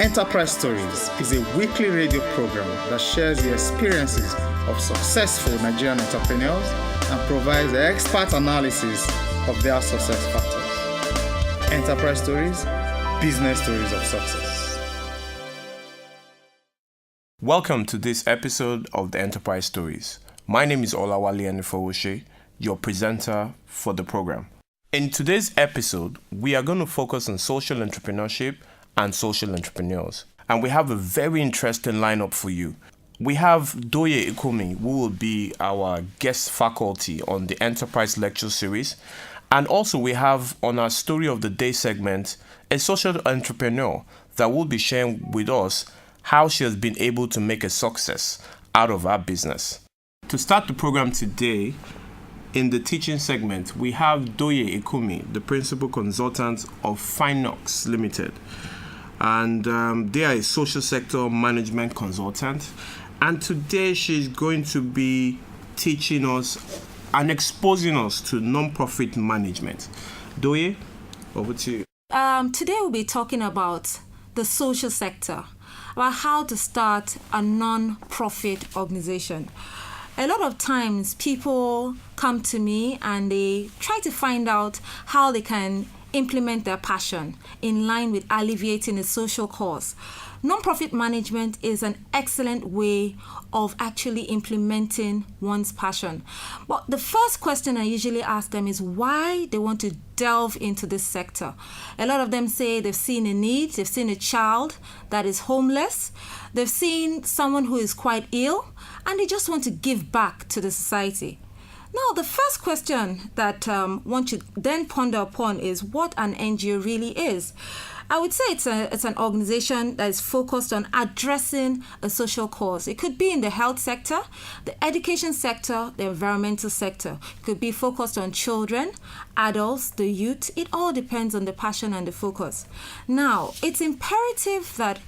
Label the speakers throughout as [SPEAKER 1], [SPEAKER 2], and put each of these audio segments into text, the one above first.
[SPEAKER 1] Enterprise Stories is a weekly radio program that shares the experiences of successful Nigerian entrepreneurs and provides expert analysis of their success factors. Enterprise Stories, business stories of success.
[SPEAKER 2] Welcome to this episode of the Enterprise Stories. My name is Olawale Anifowoshe, your presenter for the program. In today's episode, we are going to focus on social entrepreneurship and social entrepreneurs. And we have a very interesting lineup for you. We have Doye Ikomi, who will be our guest faculty on the Enterprise Lecture Series. And also we have on our Story of the Day segment, a social entrepreneur that will be sharing with us how she has been able to make a success out of her business. To start the program today, in the teaching segment, we have Doye Ikomi, the principal consultant of Finox Limited. And they are a social sector management consultant. And today she's going to be teaching us and exposing us to non-profit management. Doye, over to you.
[SPEAKER 3] Today we'll be talking about the social sector, about how to start a non-profit organization. A lot of times people come to me and they try to find out how they can implement their passion in line with alleviating a social cause. Non-profit management is an excellent way of actually implementing one's passion. But the first question I usually ask them is why they want to delve into this sector. A lot of them say they've seen a need, they've seen a child that is homeless, they've seen someone who is quite ill, and they just want to give back to the society. Now, the first question that one should then ponder upon is what an NGO really is. I would say it's an organization that is focused on addressing a social cause. It could be in the health sector, the education sector, the environmental sector. It could be focused on children, adults, the youth. It all depends on the passion and the focus. Now, it's imperative that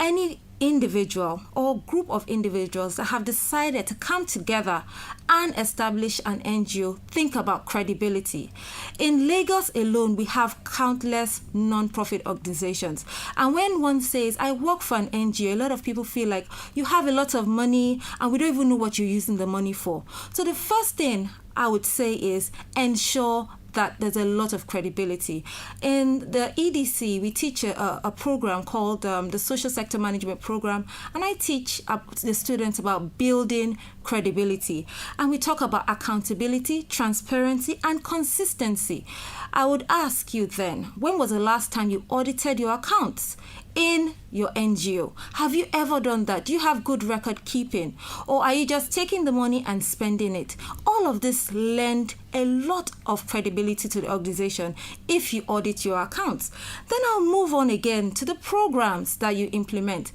[SPEAKER 3] any individual or group of individuals that have decided to come together and establish an NGO think about credibility. In Lagos alone, we have countless non-profit organizations. And when one says, I work for an NGO, a lot of people feel like you have a lot of money and we don't even know what you're using the money for. So the first thing I would say is ensure that there's a lot of credibility. In the EDC, we teach a program called the Social Sector Management Program, and I teach the students about building credibility. And we talk about accountability, transparency, and consistency. I would ask you then, when was the last time you audited your accounts in your NGO? Have you ever done that? Do you have good record keeping? Or are you just taking the money and spending it? All of this lend a lot of credibility to the organization if you audit your accounts. Then I'll move on again to the programs that you implement.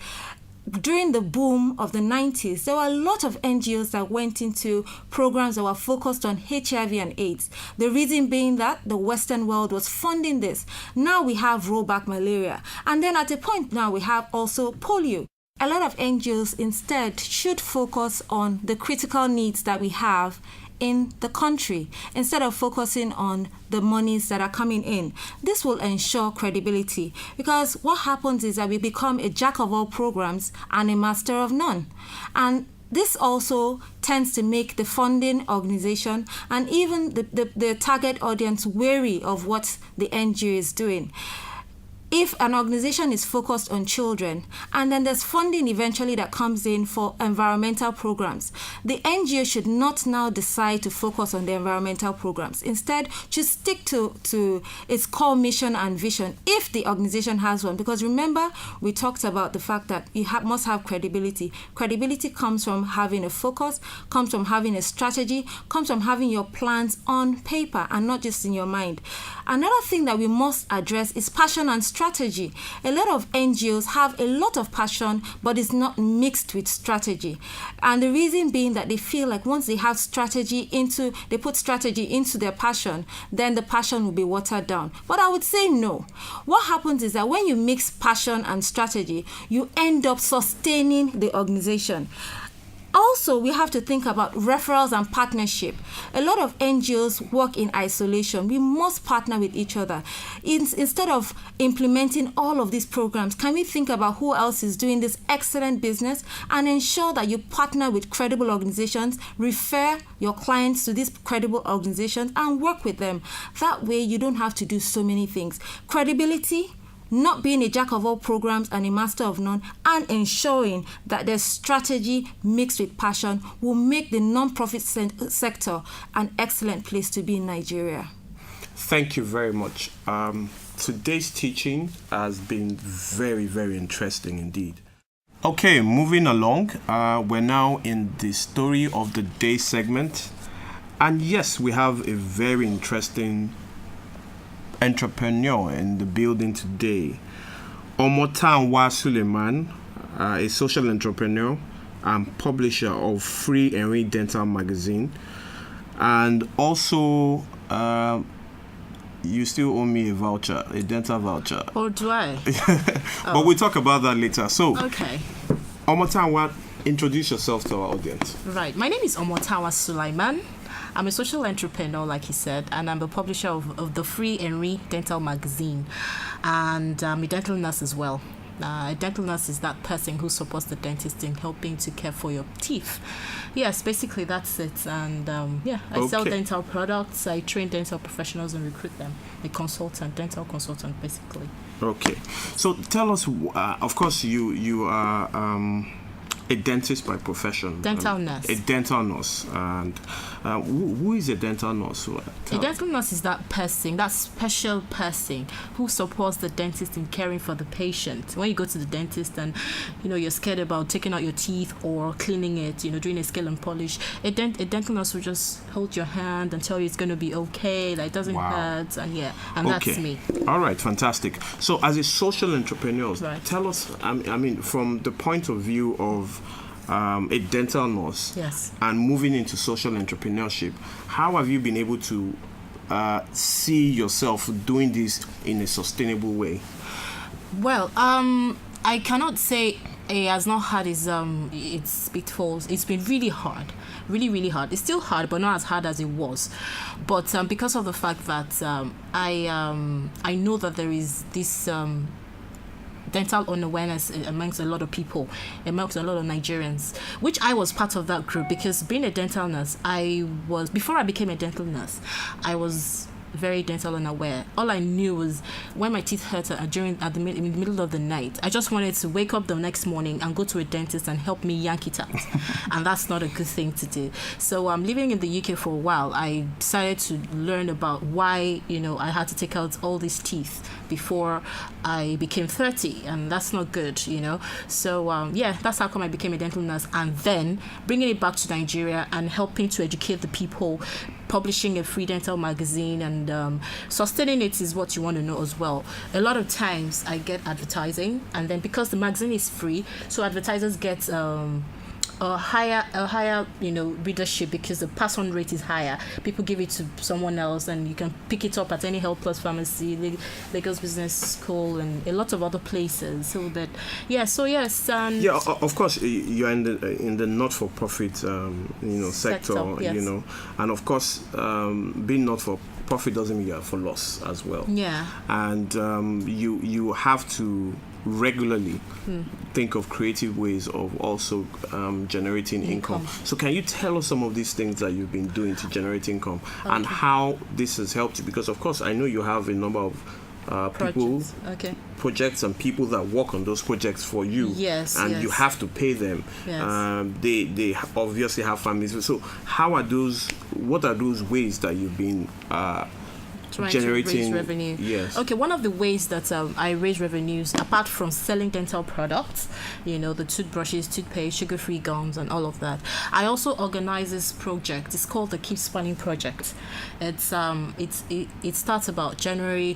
[SPEAKER 3] During the boom of the 90s, there were a lot of NGOs that went into programs that were focused on HIV and AIDS. The reason being that the Western world was funding this. Now we have rollback malaria. And then at a point now we have also polio. A lot of NGOs instead should focus on the critical needs that we have in the country instead of focusing on the monies that are coming in. This will ensure credibility because what happens is that we become a jack of all programs and a master of none. And this also tends to make the funding organization and even the target audience wary of what the NGO is doing. If an organization is focused on children and then there's funding eventually that comes in for environmental programs, the NGO should not now decide to focus on the environmental programs. Instead, just stick to its core mission and vision if the organization has one. Because remember, we talked about the fact that you must have credibility. Credibility comes from having a focus, comes from having a strategy, comes from having your plans on paper and not just in your mind. Another thing that we must address is passion and strategy. A lot of NGOs have a lot of passion, but it's not mixed with strategy. And the reason being that they feel like once they have they put strategy into their passion, then the passion will be watered down. But I would say no. What happens is that when you mix passion and strategy, you end up sustaining the organization. Also, we have to think about referrals and partnership. A lot of NGOs work in isolation. We must partner with each other. Instead of implementing all of these programs, can we think about who else is doing this excellent business and ensure that you partner with credible organizations, refer your clients to these credible organizations and work with them. That way, you don't have to do so many things. Credibility, not being a jack of all programs and a master of none, and ensuring that there's strategy mixed with passion will make the non-profit sector an excellent place to be in Nigeria.
[SPEAKER 2] Thank you very much. Today's teaching has been very, very interesting indeed. Okay, moving along, we're now in the story of the day segment. And yes, we have a very interesting entrepreneur in the building today. Tanwa Suleman, a social entrepreneur and publisher of Free and Read Dental magazine. And also, you still owe me a dental voucher.
[SPEAKER 4] Oh, do I?
[SPEAKER 2] But we'll talk about that later. So,
[SPEAKER 4] okay.
[SPEAKER 2] Tanwa, introduce yourself to our audience.
[SPEAKER 4] Right. My name is Tanwa Suleman. I'm a social entrepreneur, like he said, and I'm the publisher of the Free and Read Dental magazine. And I'm a dental nurse as well. A dental nurse is that person who supports the dentist in helping to care for your teeth. Yes, basically that's it. And I sell dental products. I train dental professionals and recruit them. A dental consultant, basically.
[SPEAKER 2] Okay. So tell us, of course, you are a dentist by profession.
[SPEAKER 4] Dental nurse.
[SPEAKER 2] A dental nurse. And who is a dental nurse?
[SPEAKER 4] A dental nurse is that person, that special person who supports the dentist in caring for the patient. When you go to the dentist and, you're scared about taking out your teeth or cleaning it, doing a scale and polish, a dental nurse will just hold your hand and tell you it's going to be okay, that it doesn't hurt, and that's me.
[SPEAKER 2] All right, fantastic. So as a social entrepreneur,
[SPEAKER 4] right.
[SPEAKER 2] Tell us, from the point of view of a dental nurse,
[SPEAKER 4] yes,
[SPEAKER 2] and moving into social entrepreneurship, how have you been able to see yourself doing this in a sustainable way?
[SPEAKER 4] Well, I cannot say it has not had its pitfalls. It's been really hard, really, really hard. It's still hard, but not as hard as it was. But because of the fact that I know that there is this dental unawareness amongst a lot of people, amongst a lot of Nigerians, which I was part of that group, because being a dental nurse, before I became a dental nurse, I was very dental unaware. All I knew was when my teeth hurt in the middle of the night, I just wanted to wake up the next morning and go to a dentist and help me yank it out. And that's not a good thing to do. So living in the UK for a while, I decided to learn about why I had to take out all these teeth before I became 30, and that's not good, So that's how come I became a dental nurse, and then bringing it back to Nigeria and helping to educate the people, publishing a free dental magazine, and sustaining it is what you want to know as well. A lot of times I get advertising, and then because the magazine is free, so advertisers get a higher readership, because the pass-on rate is higher. People give it to someone else, and you can pick it up at any Health Plus pharmacy, Lagos Business School, and a lot of other places. So that and
[SPEAKER 2] of course you're in the not-for-profit sector,
[SPEAKER 4] yes.
[SPEAKER 2] And of course being not-for-profit doesn't mean you're for loss as well.
[SPEAKER 4] Yeah.
[SPEAKER 2] And you have to regularly think of creative ways of also generating income. So can you tell us some of these things that you've been doing to generate income, and how this has helped you? Because of course I know you have a number of projects and people that work on those projects for you.
[SPEAKER 4] Yes.
[SPEAKER 2] And you have to pay them.
[SPEAKER 4] Yes.
[SPEAKER 2] They obviously have families. So what are those ways that you've been generating
[SPEAKER 4] to raise revenue?
[SPEAKER 2] Yes.
[SPEAKER 4] Okay, one of the ways that I raise revenues, apart from selling dental products, the toothbrushes, toothpaste, sugar-free gums, and all of that, I also organize this project. It's called the Keep Smiling Project. It starts about January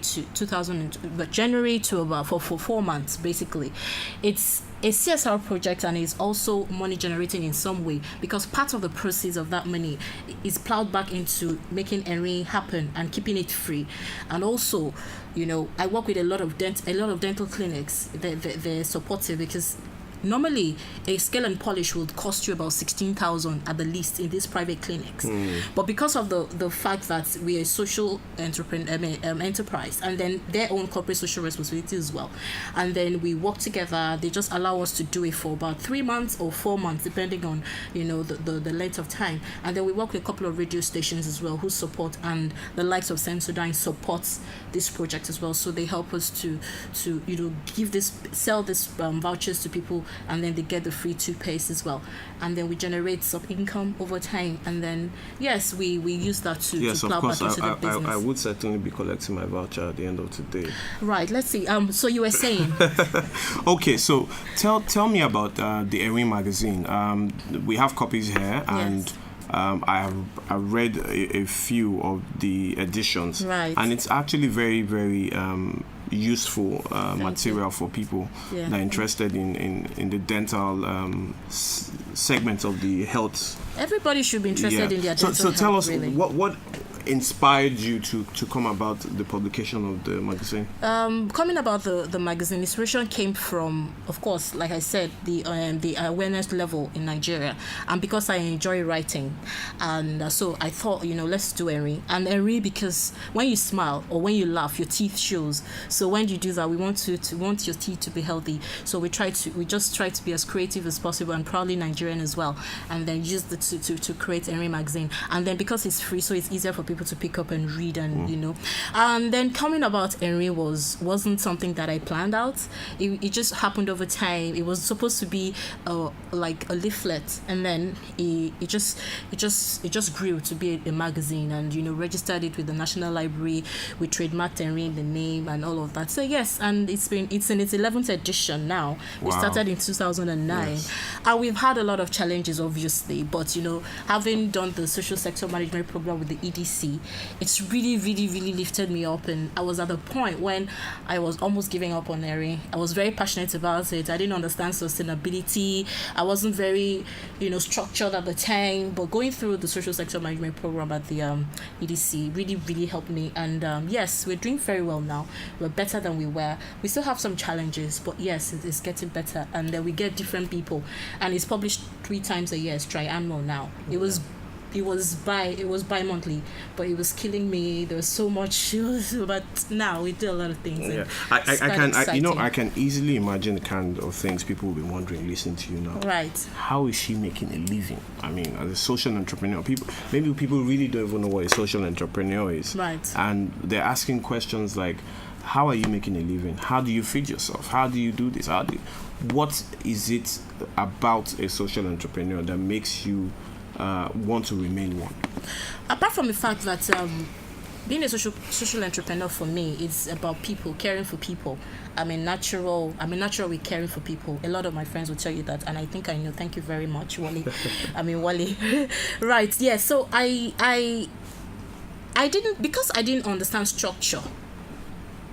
[SPEAKER 4] to about for 4 months basically. It's a CSR project, and is also money generating in some way, because part of the proceeds of that money is plowed back into making ENRI happen and keeping it free. And also, I work with a lot of dental clinics. They're supportive, because Normally, a scale and polish would cost you about 16,000 at the least in these private clinics. But because of the fact that we are a social enterprise, and then their own corporate social responsibility as well, and then we work together, they just allow us to do it for about 3 months or 4 months, depending on the length of time. And then we work with a couple of radio stations as well who support, and the likes of Sensodyne supports this project as well. So they help us to sell this vouchers to people, and then they get the free toothpaste as well, and then we generate some income over time, and then yes, we use that to plow back into the business.
[SPEAKER 2] I would certainly be collecting my voucher at the end of today.
[SPEAKER 4] Right, let's see. So you were saying.
[SPEAKER 2] Okay, so tell me about the Erin magazine. We have copies here, and I read a few of the editions,
[SPEAKER 4] right,
[SPEAKER 2] and it's actually very, very useful material for people that are interested in the dental segment of the health. Everybody should be interested in their dental health. So tell us, really, what inspired you to come about the publication of the magazine?
[SPEAKER 4] Coming about the magazine, inspiration came from, of course, like I said, the awareness level in Nigeria, and because I enjoy writing, and so I thought, let's do Erin. And Erin, because when you smile or when you laugh, your teeth shows. So when you do that, we want your teeth to be healthy. So we just try to be as creative as possible, and proudly Nigerian as well, and then use to create Erin magazine. And then because it's free, so it's easier for people to pick up and read, and and then coming about Erin wasn't something that I planned out. It just happened over time. It was supposed to be like a leaflet, and then it just grew to be a magazine, and registered it with the National Library. We trademarked Erin, the name, and all of that. So yes, and it's in its 11th edition now.
[SPEAKER 2] Wow.
[SPEAKER 4] We started in 2009, yes. And we've had a lot of challenges, obviously, but having done the social sector management program with the EDC, it's really, really, really lifted me up. And I was at the point when I was almost giving up on Erin. I was very passionate about it. I didn't understand sustainability. I wasn't very, structured at the time. But going through the social sector management program at the EDC really, really helped me. And yes, we're doing very well now. We're better than we were. We still have some challenges, but yes, it's getting better. And then we get different people. And it's published 3 times a year. It's triannual now. It was bi-monthly, but it was killing me. There was so much, but now we do a lot of things.
[SPEAKER 2] Yeah, I can easily imagine the kind of things people will be wondering listening to you now.
[SPEAKER 4] Right.
[SPEAKER 2] How is she making a living? I mean, as a social entrepreneur, people really don't even know what a social entrepreneur is.
[SPEAKER 4] Right.
[SPEAKER 2] And they're asking questions like, how are you making a living? How do you feed yourself? How do you do this? What is it about a social entrepreneur that makes you want to remain one?
[SPEAKER 4] Apart from the fact that being a social entrepreneur for me is about people, caring for people. I'm a natural with caring for people. A lot of my friends will tell you that, and I think I know. Thank you very much, Wally. Wally. Right, yeah. So I didn't understand structure.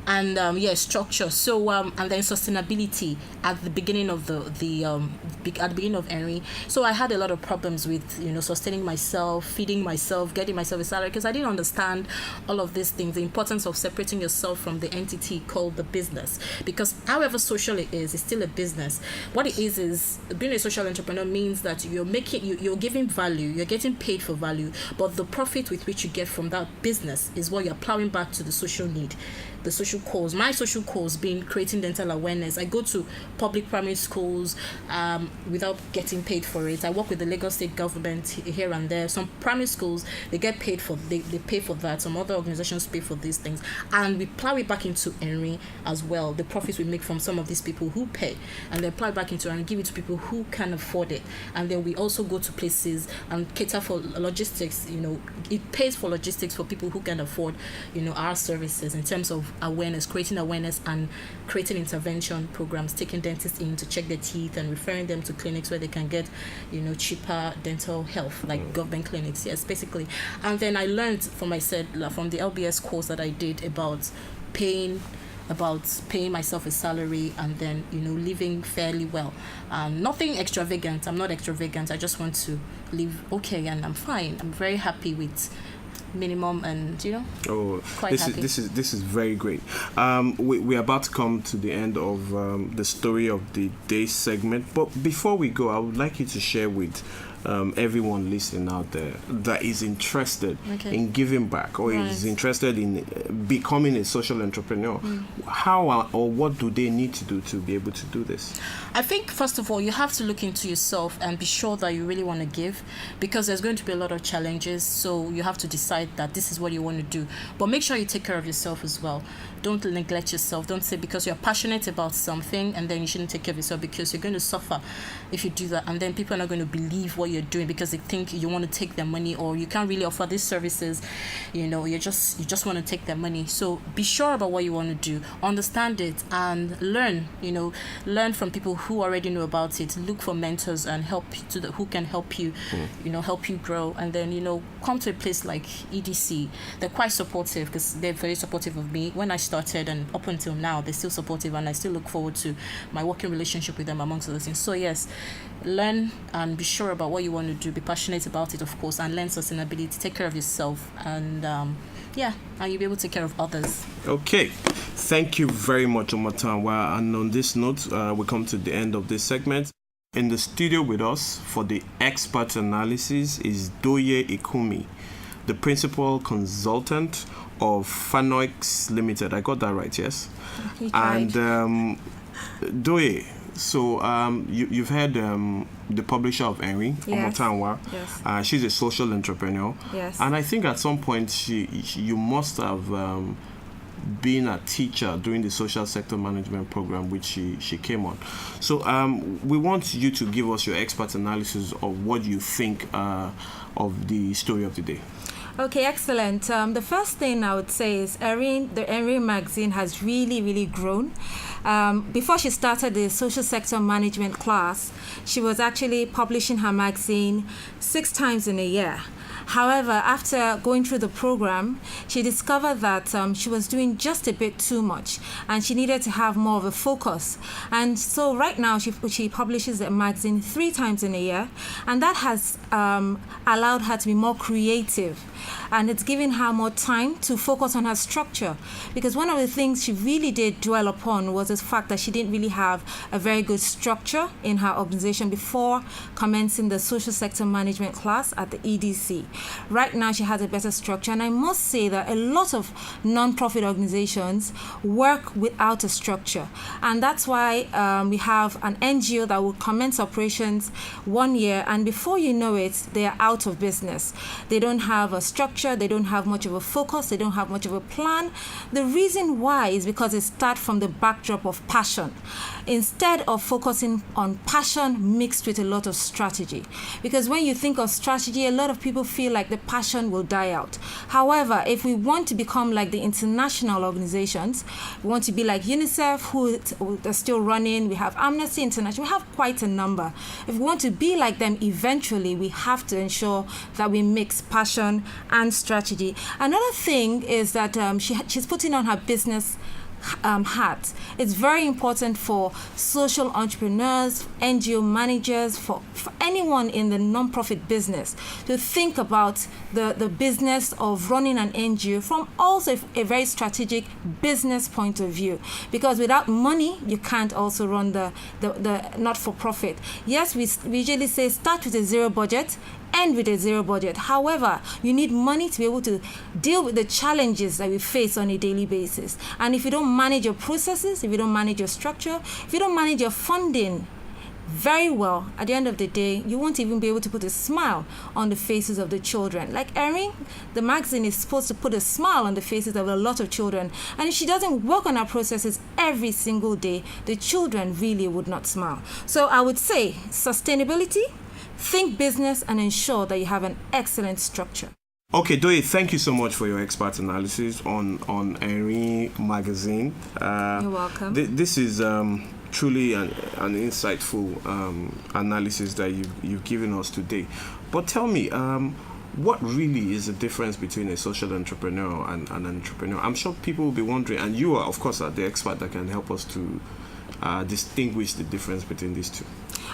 [SPEAKER 4] And structure. So and then sustainability at the beginning of at the beginning of Erin. So I had a lot of problems with sustaining myself, feeding myself, getting myself a salary, because I didn't understand all of these things. The importance of separating yourself from the entity called the business, because however social it is, it's still a business. What it is being a social entrepreneur means that you're giving value, you're getting paid for value, but the profit with which you get from that business is what you're plowing back to the social need. The social cause, my social cause being creating dental awareness. I go to public primary schools without getting paid for it. I work with the Lagos state government here and there. Some primary schools, they get paid for, they pay for that. Some other organizations pay for these things. And we plow it back into Erin as well. The profits we make from some of these people who pay, and they plow it back into and give it to people who can afford it. And then we also go to places and cater for logistics. It pays for logistics for people who can afford, our services in terms of awareness, creating awareness and creating intervention programs, taking dentists in to check their teeth and referring them to clinics where they can get, cheaper dental health, like government clinics. Yes, basically. And then I learned from the LBS course that I did about paying myself a salary and then living fairly well. Nothing extravagant. I'm not extravagant. I just want to live okay, and I'm fine. I'm very happy with minimum, and
[SPEAKER 2] Oh,
[SPEAKER 4] quite happy.
[SPEAKER 2] this is very great. We're about to come to the end of the story of the day segment, but before we go, I would like you to share with everyone listening out there that is interested in giving back or is interested in becoming a social entrepreneur. How or what do they need to do to be able to do this?
[SPEAKER 4] I think first of all, you have to look into yourself and be sure that you really want to give, because there's going to be a lot of challenges. So you have to decide that this is what you want to do, but make sure you take care of yourself as well. Don't neglect yourself. Don't say because you're passionate about something and then you shouldn't take care of yourself, because you're going to suffer if you do that, and then people are not going to believe what you're doing because they think you want to take their money, or you can't really offer these services. You just want to take their money. So be sure about what you want to do, understand it, and learn. Learn from people who already know about it. Look for mentors and who can help you, help you grow, and then come to a place like EDC. They're quite supportive because they're very supportive of me when I started, and up until now they're still supportive, and I still look forward to my working relationship with them, amongst other things. So yes, learn and be sure about what you want to do, be passionate about it, of course, and learn sustainability, take care of yourself, and and you'll be able to take care of others.
[SPEAKER 2] Okay, thank you very much, Tanwa. And on this note, we come to the end of this segment. In the studio with us for the expert analysis is Doye Ikumi, the principal consultant of Fanoix Limited. I got that right, yes? And Doye, so you've heard the publisher of Henry, Tanwa.
[SPEAKER 3] Yes.
[SPEAKER 2] She's a social entrepreneur.
[SPEAKER 3] Yes.
[SPEAKER 2] And I think at some point you must have been a teacher during the social sector management program which she came on. So we want you to give us your expert analysis of what you think of the story of the day.
[SPEAKER 3] Okay, excellent. The first thing I would say is the Erin magazine has really, really grown. Before she started the social sector management class, she was actually publishing her magazine 6 times in a year. However, after going through the program, she discovered that she was doing just a bit too much and she needed to have more of a focus. And so right now she publishes a magazine 3 times in a year, and that has allowed her to be more creative, and it's giving her more time to focus on her structure, because one of the things she really did dwell upon was the fact that she didn't really have a very good structure in her organization before commencing the social sector management class at the EDC. Right now she has a better structure, and I must say that a lot of non-profit organizations work without a structure, and that's why we have an NGO that will commence operations 1 year, and before you know it, they are out of business. They don't have a structure, they don't have much of a focus, they don't have much of a plan. The reason why is because they start from the backdrop of passion instead of focusing on passion mixed with a lot of strategy. Because when you think of strategy, a lot of people feel like the passion will die out. However, if we want to become like the international organizations, we want to be like UNICEF, who are still running, we have Amnesty International, we have quite a number. If we want to be like them eventually, we have to ensure that we mix passion and strategy. Another thing is that she's putting on her business hat. It's very important for social entrepreneurs, NGO managers, for anyone in the non-profit business to think about the business of running an NGO from also a very strategic business point of view, because without money you can't also run the not-for-profit. Yes, we usually say start with a zero budget, end with a zero budget. However, you need money to be able to deal with the challenges that we face on a daily basis. And if you don't manage your processes, if you don't manage your structure, if you don't manage your funding very well, at the end of the day, you won't even be able to put a smile on the faces of the children. Like Erin, the magazine is supposed to put a smile on the faces of a lot of children. And if she doesn't work on her processes every single day, the children really would not smile. So I would say sustainability, think business, and ensure that you have an excellent structure.
[SPEAKER 2] Okay, Doye, thank you so much for your expert analysis on Henry magazine.
[SPEAKER 3] You're welcome.
[SPEAKER 2] This is truly an insightful analysis that you've given us today. But tell me, what really is the difference between a social entrepreneur and an entrepreneur? I'm sure people will be wondering, and you are, of course, the expert that can help us to distinguish the difference between these two.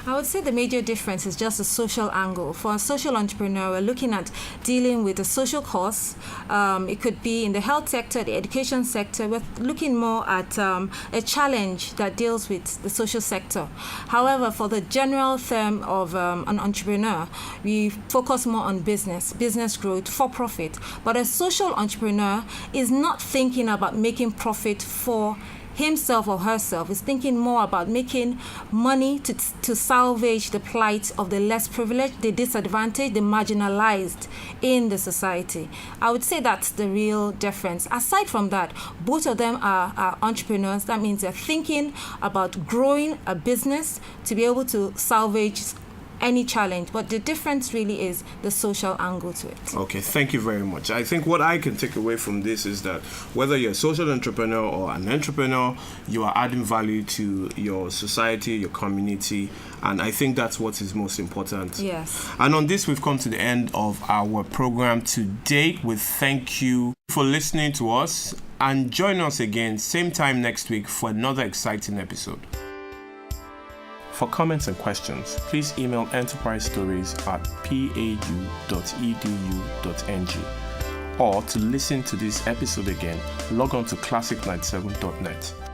[SPEAKER 3] I would say the major difference is just the social angle. For a social entrepreneur, we're looking at dealing with a social cause. It could be in the health sector, the education sector. We're looking more at a challenge that deals with the social sector. However, for the general term of an entrepreneur, we focus more on business growth, for profit. But a social entrepreneur is not thinking about making profit for himself or herself, is thinking more about making money to salvage the plight of the less privileged, the disadvantaged, the marginalized in the society. I would say that's the real difference. Aside from that, both of them are entrepreneurs. That means they're thinking about growing a business to be able to salvage any challenge, but the difference really is the social angle to it.
[SPEAKER 2] Okay, thank you very much. I think what I can take away from this is that whether you're a social entrepreneur or an entrepreneur, you are adding value to your society, your community, and I think that's what is most important.
[SPEAKER 3] Yes.
[SPEAKER 2] And on this, we've come to the end of our program today. We thank you for listening to us, and join us again same time next week for another exciting episode. For comments and questions, please email enterprisestories@pau.edu.ng. Or to listen to this episode again, log on to classic97.net.